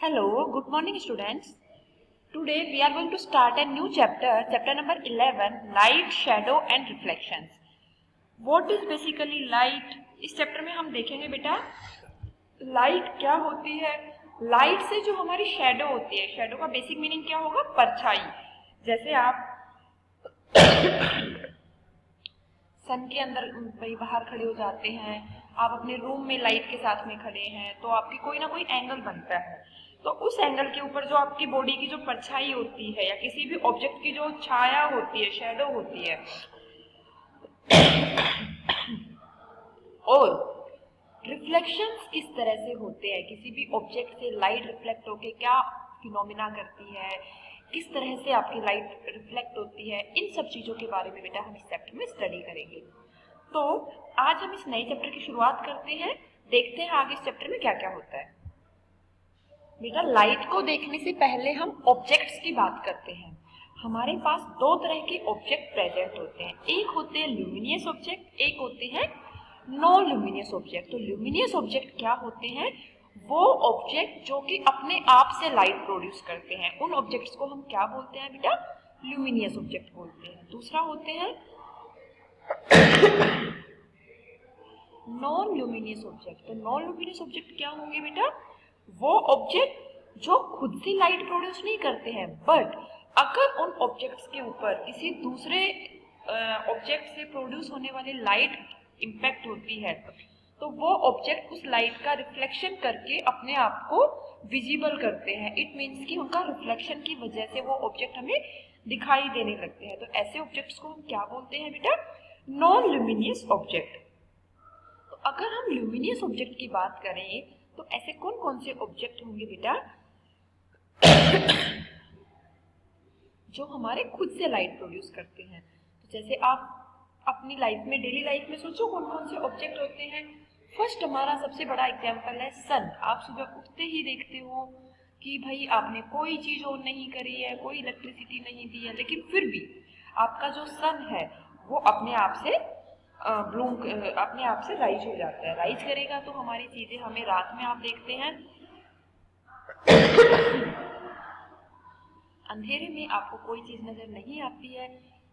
Hello, good morning students. Today we are going to start a new chapter, chapter number 11, Light, Shadow and Reflections. What is basically light? इस chapter में हम देखेंगे बेटा light क्या होती है। Light से जो हमारी शैडो होती है, शैडो का बेसिक मीनिंग क्या होगा? परछाई। जैसे आप सन के अंदर बाहर खड़े हो जाते हैं, आप अपने रूम में लाइट के साथ में खड़े हैं तो आपकी कोई ना कोई एंगल बनता है, तो उस एंगल के ऊपर जो आपकी बॉडी की जो परछाई होती है या किसी भी ऑब्जेक्ट की जो छाया होती है, शैडो होती है, और रिफ्लेक्शंस किस तरह से होते हैं, किसी भी ऑब्जेक्ट से लाइट रिफ्लेक्ट होके क्या फिनोमिना करती है, किस तरह से आपकी लाइट रिफ्लेक्ट होती है, इन सब चीज़ों के बारे में बेटा हम इस चैप्टर में स्टडी करेंगे। तो आज हम इस नए चैप्टर की शुरुआत करते हैं, देखते हैं आगे इस चैप्टर में क्या क्या होता है। बेटा लाइट को देखने से पहले हम ऑब्जेक्ट्स की बात करते हैं। हमारे पास दो तरह के ऑब्जेक्ट प्रेजेंट होते हैं, एक होते हैं ल्यूमिनियस ऑब्जेक्ट, एक होते हैं नॉन ल्यूमिनियस ऑब्जेक्ट। तो ल्यूमिनियस ऑब्जेक्ट क्या होते हैं? वो ऑब्जेक्ट जो कि अपने आप से लाइट प्रोड्यूस करते हैं, उन ऑब्जेक्ट्स को हम क्या बोलते हैं बेटा? ल्यूमिनियस ऑब्जेक्ट बोलते हैं। दूसरा होते हैं नॉन ल्यूमिनियस ऑब्जेक्ट। तो नॉन ल्यूमिनियस ऑब्जेक्ट क्या होंगे बेटा? वो ऑब्जेक्ट जो खुद से लाइट प्रोड्यूस नहीं करते हैं, बट अगर उन ऑब्जेक्ट्स के ऊपर किसी दूसरे ऑब्जेक्ट से प्रोड्यूस होने वाली लाइट इम्पैक्ट होती है तो वो ऑब्जेक्ट उस लाइट का रिफ्लेक्शन करके अपने आप को विजिबल करते हैं। इट मीन्स कि उनका रिफ्लेक्शन की वजह से वो ऑब्जेक्ट हमें दिखाई देने लगते हैं। तो ऐसे ऑब्जेक्ट्स को हम क्या बोलते हैं बेटा? Non luminous object. तो अगर हम ल्यूमिनियस ऑब्जेक्ट की बात करें तो ऐसे कौन कौन से ऑब्जेक्ट होंगे बेटा जो हमारे खुद से लाइट प्रोड्यूस करते हैं? तो जैसे आप अपनी लाइफ में, डेली लाइफ में सोचो कौन कौन से ऑब्जेक्ट होते हैं। फर्स्ट हमारा सबसे बड़ा एग्जांपल है सन। आप सुबह उठते ही देखते हो कि भाई आपने कोई चीज ऑन नहीं करी है, कोई इलेक्ट्रिसिटी नहीं दी है, लेकिन फिर भी आपका जो सन है वो अपने आप से ब्लूम अपने आप से राइज हो जाता है। राइज करेगा तो हमारी चीजें, हमें रात में आप देखते हैं अंधेरे में आपको कोई चीज नजर नहीं आती है,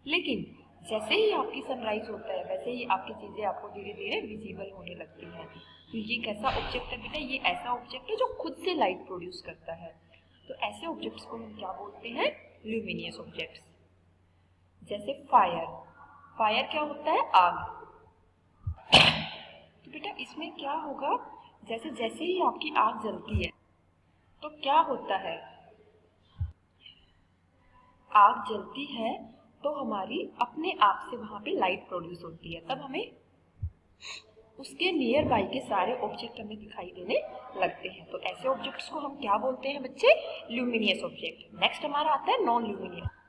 लेकिन जैसे ही आपकी सनराइज होता है वैसे ही आपकी चीजें आपको धीरे धीरे विजिबल होने लगती हैं। तो ये कैसा ऑब्जेक्ट है बेटा? ये ऐसा ऑब्जेक्ट है जो खुद से लाइट प्रोड्यूस करता है। तो ऐसे ऑब्जेक्ट्स को हम क्या बोलते हैं? Luminous objects. जैसे फायर। फायर क्या होता है? आग। तो बेटा इसमें क्या होगा? जैसे जैसे ही आपकी आग जलती है तो क्या होता है? आग जलती है तो हमारी अपने आप से वहां पे लाइट प्रोड्यूस होती है, तब हमें उसके नियर बाई के सारे ऑब्जेक्ट हमें दिखाई देने लगते हैं। तो ऐसे ऑब्जेक्ट्स को हम क्या बोलते हैं बच्चे? Luminous object. नेक्स्ट हमारा आता है non luminous.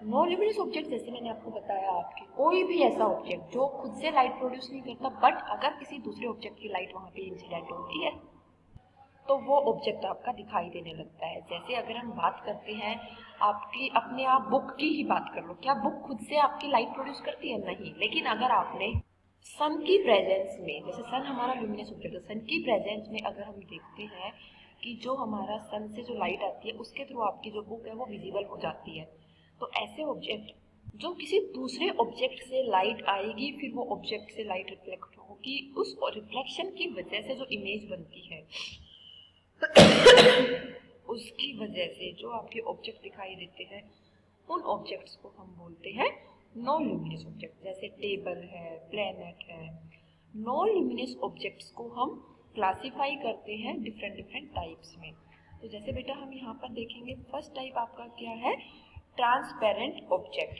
Non luminous object जैसे मैंने आपको बताया, आपके कोई भी ऐसा ऑब्जेक्ट जो खुद से लाइट प्रोड्यूस नहीं करता, बट अगर किसी दूसरे ऑब्जेक्ट की लाइट वहां पे इंसिडेंट होती है तो वो ऑब्जेक्ट आपका दिखाई देने लगता है। जैसे अगर हम बात करते हैं आपकी, अपने आप बुक की ही बात कर लो, क्या बुक खुद से आपकी लाइट प्रोड्यूस करती है? नहीं। लेकिन अगर आपने सन की प्रेजेंस में, जैसे सन हमारा ल्यूमिनस ऑब्जेक्ट है, सन की प्रेजेंस में अगर हम देखते हैं कि जो हमारा सन से जो लाइट आती है उसके थ्रू आपकी जो बुक है वो विजिबल हो जाती है। तो ऐसे ऑब्जेक्ट जो किसी दूसरे ऑब्जेक्ट से लाइट आएगी, फिर वो ऑब्जेक्ट से लाइट रिफ्लेक्ट होगी, उस रिफ्लेक्शन की वजह से जो इमेज बनती है उसकी वजह से जो आपके ऑब्जेक्ट दिखाई देते हैं उन ऑब्जेक्ट्स को हम बोलते हैं नॉन ल्यूमिनस ऑब्जेक्ट। जैसे टेबल है, प्लेनेट है। नॉन ल्यूमिनस ऑब्जेक्ट्स को हम क्लासिफाई करते हैं डिफरेंट डिफरेंट टाइप्स में। तो जैसे बेटा हम यहाँ पर देखेंगे, फर्स्ट टाइप आपका क्या है? Transparent object.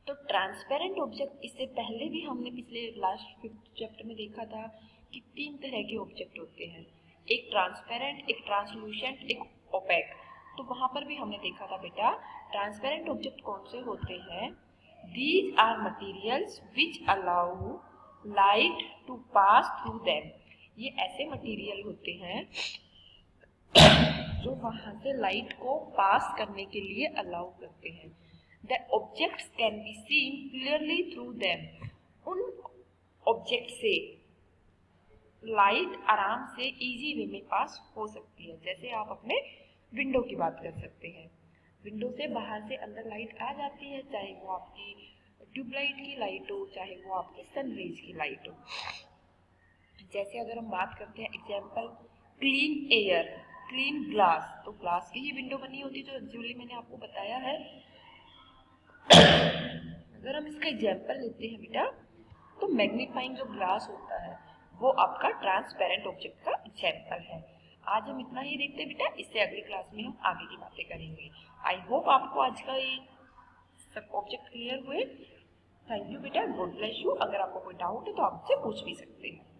तो ट्रांसपेरेंट ऑब्जेक्ट, इससे पहले भी हमने पिछले लास्ट 5th चैप्टर में देखा था कि 3 तरह के ऑब्जेक्ट होते हैं, एक ट्रांसपेरेंट, एक ट्रांसलूसेंट, एक ओपेक। तो वहां पर भी हमने देखा था बेटा ट्रांसपेरेंट ऑब्जेक्ट कौन से होते हैं? These are materials which allow light to pass through them. ये ऐसे मटीरियल होते हैं जो वहां से लाइट को पास करने के लिए अलाउ करते हैं। The objects can be seen clearly through them. उन ऑब्जेक्ट से लाइट आराम से इजी वे में पास हो सकती है। जैसे आप अपने विंडो की बात कर सकते हैं, विंडो से बाहर से अंदर लाइट आ जाती है, चाहे वो आपकी ट्यूबलाइट की लाइट हो, चाहे वो आपकी सनरेज की लाइट हो। जैसे अगर हम बात करते हैं example clean air, clean glass, तो ग्लास की ही विंडो बनी होती है, जो एक्चुअली मैंने आपको बताया है। अगर हम इसका एग्जाम्पल लेते हैं बेटा, तो मैग्नीफाइंग जो ग्लास होता है वो आपका ट्रांसपेरेंट ऑब्जेक्ट का एग्जाम्पल है। आज हम इतना ही देखते हैं बेटा, इससे अगली क्लास में हम आगे की बातें करेंगे। आई होप आपको आज का ये सब ऑब्जेक्ट क्लियर हुए। थैंक यू बेटा, गॉड ब्लेस यू। अगर आपको कोई डाउट है तो आप मुझसे पूछ भी सकते हैं।